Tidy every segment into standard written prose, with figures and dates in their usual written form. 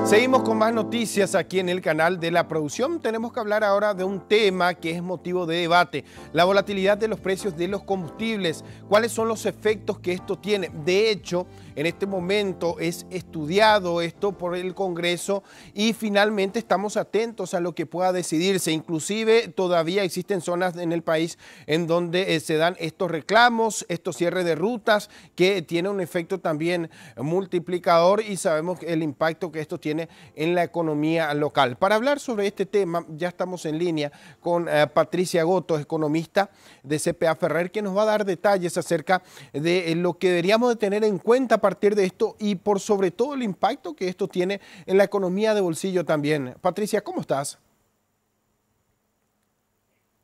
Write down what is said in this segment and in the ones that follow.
Seguimos con más noticias aquí en el canal de la producción. Tenemos que hablar ahora de un tema que es motivo de debate: la volatilidad de los precios de los combustibles. ¿Cuáles son los efectos que esto tiene? De hecho, en este momento es estudiado esto por el Congreso y finalmente estamos atentos a lo que pueda decidirse. Inclusive todavía existen zonas en el país en donde se dan estos reclamos, estos cierres de rutas, que tiene un efecto también multiplicador, y sabemos el impacto que esto tiene en la economía local. Para hablar sobre este tema, ya estamos en línea con Patricia Goto, economista de CPA Ferrer, que nos va a dar detalles acerca de lo que deberíamos de tener en cuenta a partir de esto y por sobre todo el impacto que esto tiene en la economía de bolsillo también. Patricia, ¿cómo estás?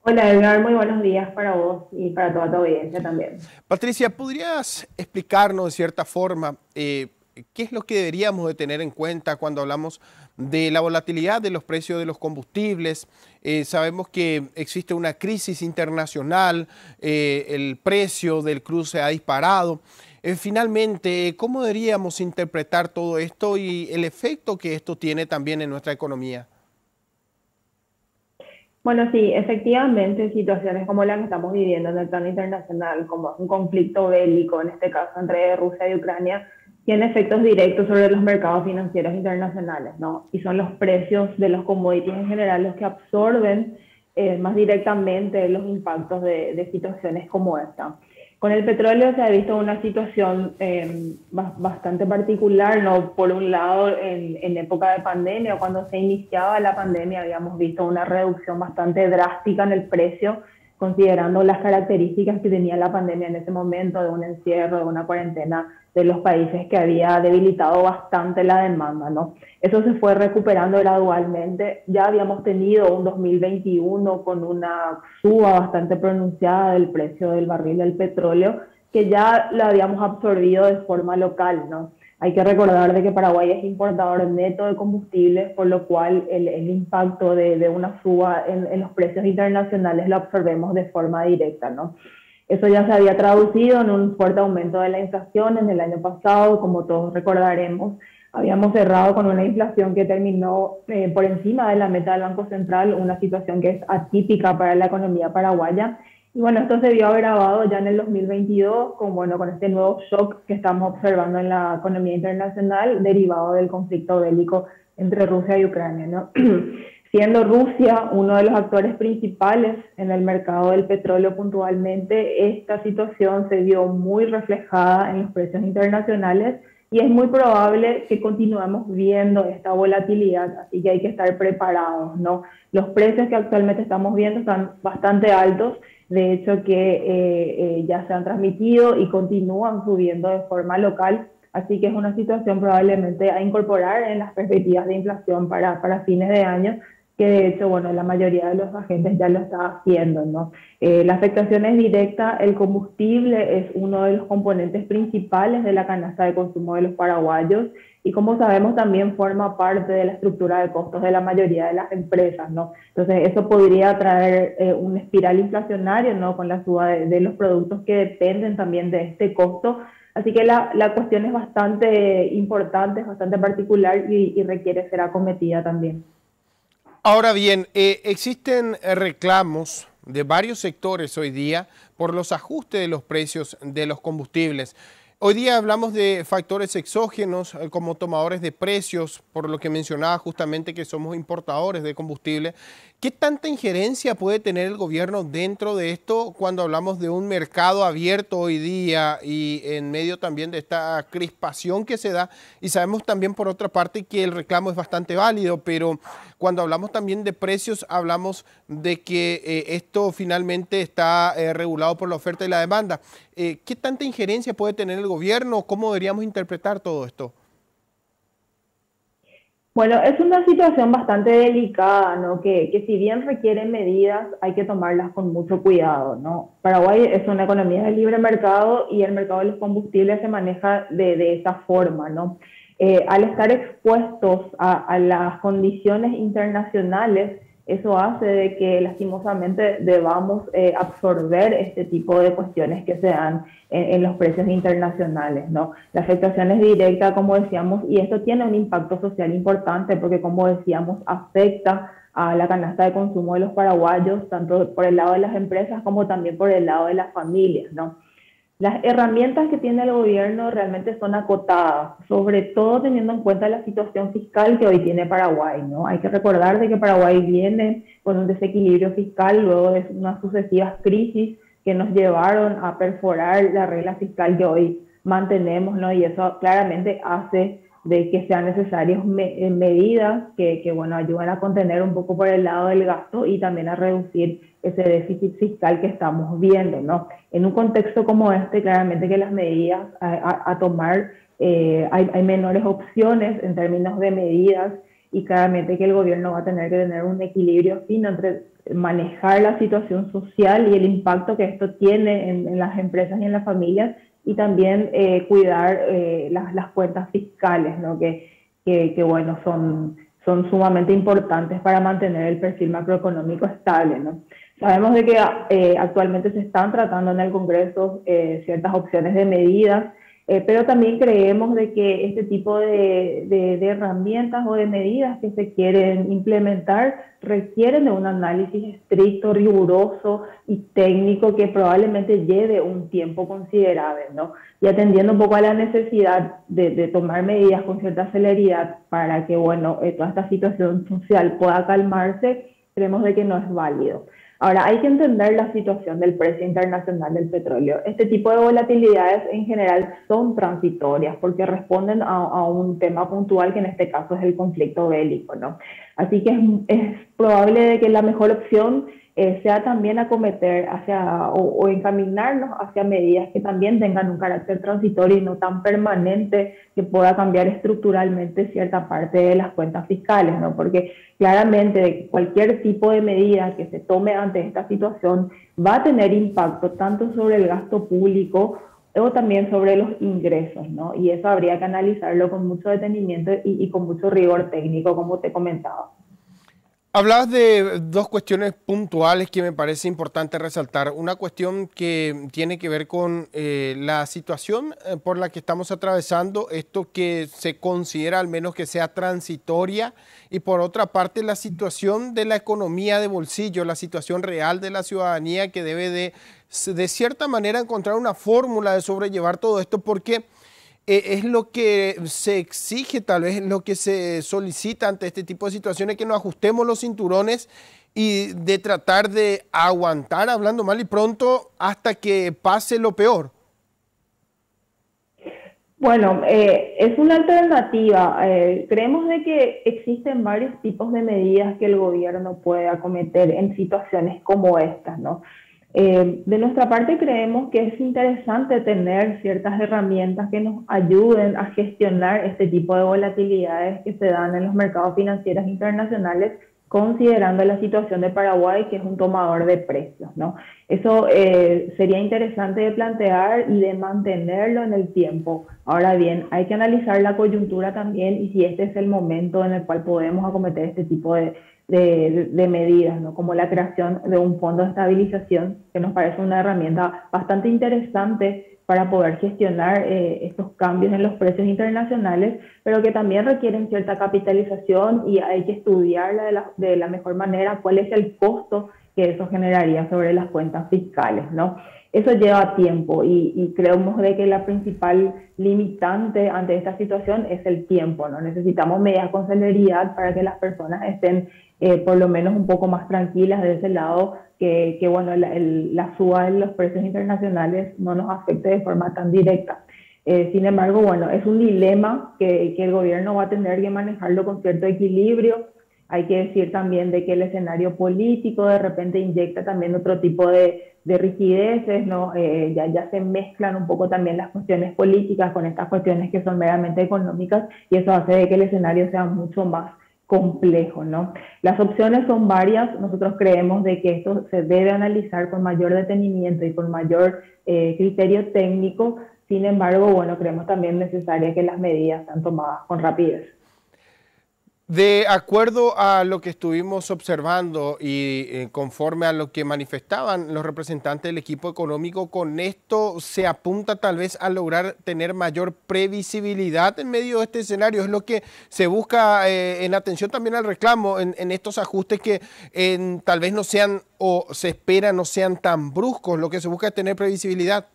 Hola Edgar, muy buenos días para vos y para toda tu audiencia también. Patricia, ¿podrías explicarnos de cierta forma qué es lo que deberíamos de tener en cuenta cuando hablamos de la volatilidad de los precios de los combustibles? Sabemos que existe una crisis internacional, el precio del crudo se ha disparado. Finalmente, ¿cómo deberíamos interpretar todo esto y el efecto que esto tiene también en nuestra economía? Bueno, sí, efectivamente, situaciones como la que estamos viviendo en el plano internacional, como un conflicto bélico, en este caso entre Rusia y Ucrania, tiene efectos directos sobre los mercados financieros internacionales, ¿no? Y son los precios de los commodities en general los que absorben más directamente los impactos de situaciones como esta. Con el petróleo se ha visto una situación bastante particular, ¿no? Por un lado, en época de pandemia, cuando se iniciaba la pandemia, habíamos visto una reducción bastante drástica en el precio, considerando las características que tenía la pandemia en ese momento, de un encierro, de una cuarentena de los países, que había debilitado bastante la demanda, ¿no? Eso se fue recuperando gradualmente. Ya habíamos tenido un 2021 con una suba bastante pronunciada del precio del barril del petróleo, que ya lo habíamos absorbido de forma local, ¿no? Hay que recordar de que Paraguay es importador neto de combustibles, por lo cual el impacto de una suba en los precios internacionales lo absorbemos de forma directa, ¿no? Eso ya se había traducido en un fuerte aumento de la inflación en el año pasado. Como todos recordaremos, habíamos cerrado con una inflación que terminó por encima de la meta del Banco Central, una situación que es atípica para la economía paraguaya. Y bueno, esto se vio agravado ya en el 2022 con este nuevo shock que estamos observando en la economía internacional derivado del conflicto bélico entre Rusia y Ucrania, ¿no? Siendo Rusia uno de los actores principales en el mercado del petróleo puntualmente, esta situación se vio muy reflejada en los precios internacionales y es muy probable que continuemos viendo esta volatilidad, así que hay que estar preparados, ¿no? Los precios que actualmente estamos viendo están bastante altos, de hecho que ya se han transmitido y continúan subiendo de forma local, así que es una situación probablemente a incorporar en las perspectivas de inflación para fines de año, que de hecho, bueno, la mayoría de los agentes ya lo está haciendo, ¿no? La afectación es directa. El combustible es uno de los componentes principales de la canasta de consumo de los paraguayos y, como sabemos, también forma parte de la estructura de costos de la mayoría de las empresas, ¿no? Entonces eso podría traer una espiral inflacionaria, ¿no? Con la suba de los productos que dependen también de este costo. Así que la cuestión es bastante importante, es bastante particular y requiere ser acometida también. Ahora bien, existen reclamos de varios sectores hoy día por los ajustes de los precios de los combustibles. Hoy día hablamos de factores exógenos como tomadores de precios, por lo que mencionaba justamente que somos importadores de combustible. ¿Qué tanta injerencia puede tener el gobierno dentro de esto cuando hablamos de un mercado abierto hoy día y en medio también de esta crispación que se da? Y sabemos también por otra parte que el reclamo es bastante válido, pero cuando hablamos también de precios, hablamos de que esto finalmente está regulado por la oferta y la demanda. ¿Qué tanta injerencia puede tener el gobierno? ¿Cómo deberíamos interpretar todo esto? Bueno, es una situación bastante delicada, ¿no? Que si bien requiere medidas, hay que tomarlas con mucho cuidado, ¿no? Paraguay es una economía de libre mercado y el mercado de los combustibles se maneja de esa forma, ¿no? Al estar expuestos a las condiciones internacionales, Eso hace de que lastimosamente debamos absorber este tipo de cuestiones que se dan en los precios internacionales, ¿no? La afectación es directa, como decíamos, y esto tiene un impacto social importante porque, como decíamos, afecta a la canasta de consumo de los paraguayos, tanto por el lado de las empresas como también por el lado de las familias, ¿no? Las herramientas que tiene el gobierno realmente son acotadas, sobre todo teniendo en cuenta la situación fiscal que hoy tiene Paraguay, ¿no? Hay que recordar de que Paraguay viene con un desequilibrio fiscal luego de unas sucesivas crisis que nos llevaron a perforar la regla fiscal que hoy mantenemos, ¿no? Y eso claramente hace de que sean necesarias medidas que, bueno, ayuden a contener un poco por el lado del gasto y también a reducir ese déficit fiscal que estamos viendo, ¿no? En un contexto como este, claramente que las medidas a tomar, hay menores opciones en términos de medidas y claramente que el gobierno va a tener que tener un equilibrio fino entre manejar la situación social y el impacto que esto tiene en las empresas y en las familias y también cuidar las cuentas fiscales, ¿no? Que bueno, son sumamente importantes para mantener el perfil macroeconómico estable, ¿no? Sabemos de que actualmente se están tratando en el Congreso ciertas opciones de medidas, pero también creemos de que este tipo de herramientas o de medidas que se quieren implementar requieren de un análisis estricto, riguroso y técnico que probablemente lleve un tiempo considerable, ¿no? Y atendiendo un poco a la necesidad de tomar medidas con cierta celeridad para que, bueno, toda esta situación social pueda calmarse, creemos de que no es válido. Ahora, hay que entender la situación del precio internacional del petróleo. Este tipo de volatilidades en general son transitorias porque responden a un tema puntual que en este caso es el conflicto bélico, ¿no? Así que es probable de que la mejor opción sea también acometer o encaminarnos hacia medidas que también tengan un carácter transitorio y no tan permanente que pueda cambiar estructuralmente cierta parte de las cuentas fiscales, ¿no? Porque claramente cualquier tipo de medida que se tome ante esta situación va a tener impacto tanto sobre el gasto público o también sobre los ingresos, ¿no? Y eso habría que analizarlo con mucho detenimiento y con mucho rigor técnico, como te comentaba. Hablabas de dos cuestiones puntuales que me parece importante resaltar. Una cuestión que tiene que ver con la situación por la que estamos atravesando, esto que se considera al menos que sea transitoria, y por otra parte la situación de la economía de bolsillo, la situación real de la ciudadanía que debe de cierta manera encontrar una fórmula de sobrellevar todo esto, porque es lo que se exige, tal vez es lo que se solicita ante este tipo de situaciones, que nos ajustemos los cinturones y de tratar de aguantar, hablando mal y pronto, hasta que pase lo peor. Bueno, es una alternativa. Creemos de que existen varios tipos de medidas que el gobierno puede acometer en situaciones como estas, ¿no? De nuestra parte creemos que es interesante tener ciertas herramientas que nos ayuden a gestionar este tipo de volatilidades que se dan en los mercados financieros internacionales, considerando la situación de Paraguay, que es un tomador de precios, ¿no? Eso sería interesante de plantear y de mantenerlo en el tiempo. Ahora bien, hay que analizar la coyuntura también y si este es el momento en el cual podemos acometer este tipo de medidas, ¿no? Como la creación de un fondo de estabilización, que nos parece una herramienta bastante interesante para poder gestionar estos cambios en los precios internacionales, pero que también requieren cierta capitalización y hay que estudiarla de la mejor manera, cuál es el costo que eso generaría sobre las cuentas fiscales, ¿no? Eso lleva tiempo y creemos de que la principal limitante ante esta situación es el tiempo, ¿no? Necesitamos medidas con celeridad para que las personas estén por lo menos un poco más tranquilas de ese lado, que bueno, la suba de los precios internacionales no nos afecte de forma tan directa. Sin embargo, bueno, es un dilema que el gobierno va a tener que manejarlo con cierto equilibrio. Hay que decir también de que el escenario político de repente inyecta también otro tipo de rigideces, ¿no? Ya se mezclan un poco también las cuestiones políticas con estas cuestiones que son meramente económicas y eso hace de que el escenario sea mucho más complejo, ¿no? Las opciones son varias. Nosotros creemos de que esto se debe analizar con mayor detenimiento y con mayor criterio técnico. Sin embargo, bueno, creemos también necesaria que las medidas sean tomadas con rapidez. De acuerdo a lo que estuvimos observando y conforme a lo que manifestaban los representantes del equipo económico, con esto se apunta tal vez a lograr tener mayor previsibilidad en medio de este escenario. Es lo que se busca en atención también al reclamo, en estos ajustes que tal vez no sean o se espera no sean tan bruscos. Lo que se busca es tener previsibilidad.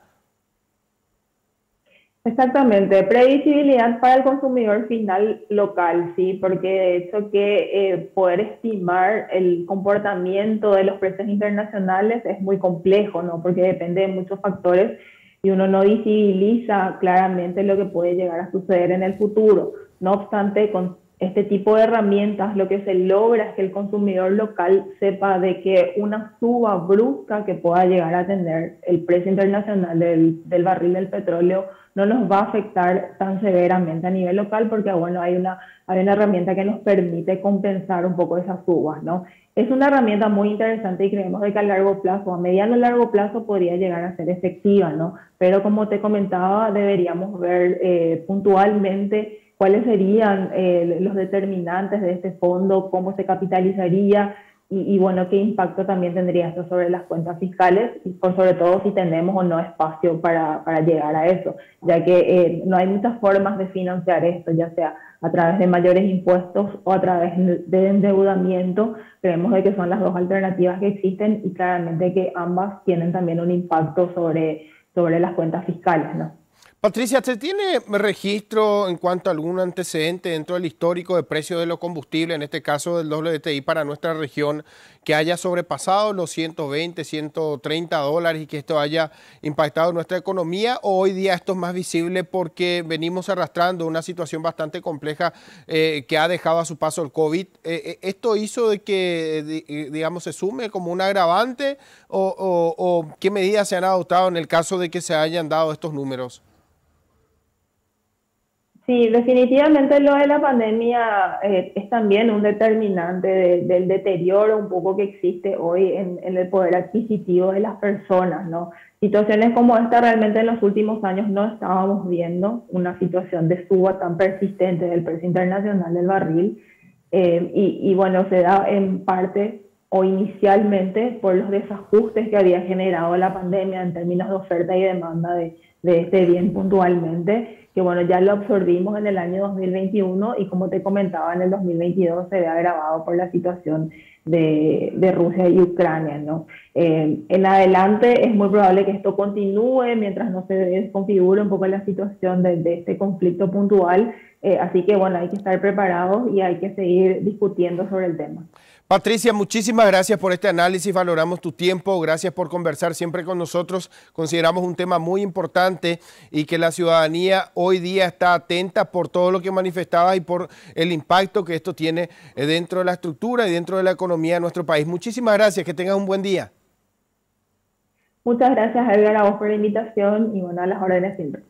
Exactamente, previsibilidad para el consumidor final local, sí, porque de hecho que poder estimar el comportamiento de los precios internacionales es muy complejo, ¿no? Porque depende de muchos factores y uno no visibiliza claramente lo que puede llegar a suceder en el futuro. No obstante, con este tipo de herramientas lo que se logra es que el consumidor local sepa de que una suba brusca que pueda llegar a tener el precio internacional del barril del petróleo no nos va a afectar tan severamente a nivel local porque, bueno, hay una herramienta que nos permite compensar un poco esas subas, ¿no? Es una herramienta muy interesante y creemos de que a largo plazo, a mediano y largo plazo, podría llegar a ser efectiva, ¿no? Pero como te comentaba, deberíamos ver puntualmente cuáles serían los determinantes de este fondo, cómo se capitalizaría bueno, qué impacto también tendría esto sobre las cuentas fiscales y por sobre todo si tenemos o no espacio para llegar a eso, ya que no hay muchas formas de financiar esto, ya sea a través de mayores impuestos o a través de endeudamiento. Creemos de que son las dos alternativas que existen y claramente que ambas tienen también un impacto sobre las cuentas fiscales, ¿no? Patricia, ¿se tiene registro en cuanto a algún antecedente dentro del histórico de precios de los combustibles, en este caso del WTI para nuestra región, que haya sobrepasado los 120, 130 dólares y que esto haya impactado nuestra economía? ¿O hoy día esto es más visible porque venimos arrastrando una situación bastante compleja que ha dejado a su paso el COVID? ¿Esto hizo de que, digamos, se sume como un agravante o qué medidas se han adoptado en el caso de que se hayan dado estos números? Sí, definitivamente lo de la pandemia es también un determinante del deterioro un poco que existe hoy en el poder adquisitivo de las personas, ¿no? Situaciones como esta realmente en los últimos años no estábamos viendo una situación de suba tan persistente del precio internacional del barril bueno, se da en parte o inicialmente por los desajustes que había generado la pandemia en términos de oferta y demanda de este bien puntualmente, que bueno, ya lo absorbimos en el año 2021 y como te comentaba, en el 2022 se ve agravado por la situación de Rusia y Ucrania, ¿no? En adelante es muy probable que esto continúe mientras no se desconfigure un poco la situación de este conflicto puntual, así que bueno, hay que estar preparados y hay que seguir discutiendo sobre el tema. Patricia, muchísimas gracias por este análisis, valoramos tu tiempo, gracias por conversar siempre con nosotros, consideramos un tema muy importante y que la ciudadanía hoy día está atenta por todo lo que manifestabas y por el impacto que esto tiene dentro de la estructura y dentro de la economía de nuestro país. Muchísimas gracias, que tengas un buen día. Muchas gracias, Edgar, a vos por la invitación y bueno, a las órdenes siempre.